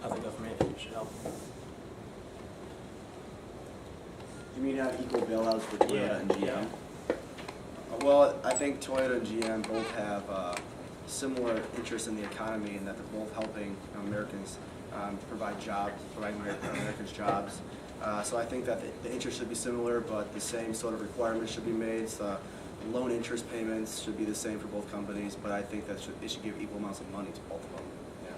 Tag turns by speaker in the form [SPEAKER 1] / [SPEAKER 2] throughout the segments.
[SPEAKER 1] as a government should help.
[SPEAKER 2] You mean have equal bailouts for Toyota
[SPEAKER 1] Yeah,
[SPEAKER 2] and GM?
[SPEAKER 1] yeah.
[SPEAKER 2] Well, I think Toyota and GM both have similar interests in the economy, and that they're both helping Americans provide jobs, providing Americans jobs. So I think that the interest should be similar, but the same sort of requirements should be made. So loan interest payments should be the same for both companies, but I think that they should give equal amounts of money to both of them. Yeah.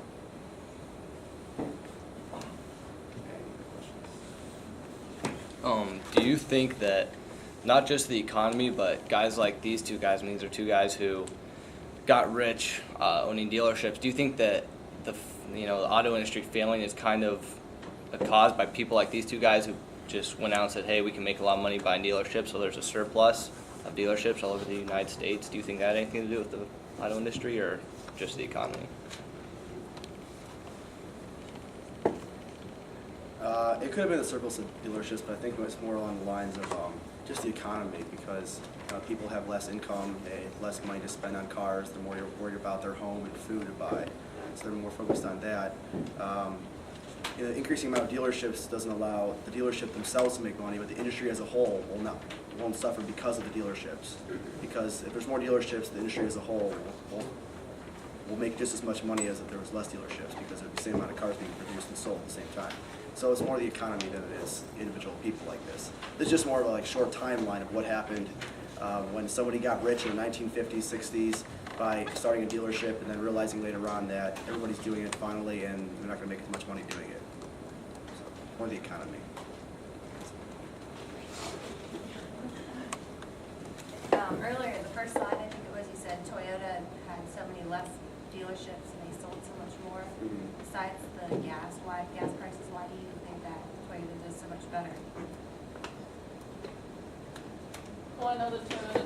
[SPEAKER 3] Do you think that not just the economy, but guys like these two guys, I mean, these are two guys who got rich owning dealerships. Do you think that the auto industry failing is kind of caused by people like these two guys who just went out and said, hey, we can make a lot of money buying dealerships, so there's a surplus of dealerships all over the United States? Do you think that had anything to do with the auto industry or just the economy?
[SPEAKER 2] It could have been a surplus of dealerships, but I think it's more along the lines of just the economy, because people have less income, they have less money to spend on cars, they're more worried about their home and food to buy, so they're more focused on that. Increasing amount of dealerships doesn't allow the dealership themselves to make money, but the industry as a whole won't suffer because of the dealerships. Because if there's more dealerships, the industry as a whole will make just as much money as if there was less dealerships, because there's the same amount of cars being produced and sold at the same time. So it's more the economy than it is individual people like this. This is just more of a short timeline of what happened when somebody got rich in the 1950s, 60s by starting a dealership and then realizing later on that everybody's doing it finally and they're not going to make as much money doing it. So, more the economy.
[SPEAKER 4] Earlier, the first slide, I think it was, you said Toyota had so many less dealerships and they sold so much more. Besides the gas prices, why do you think that Toyota does so much better?
[SPEAKER 5] Well, I know that Toyota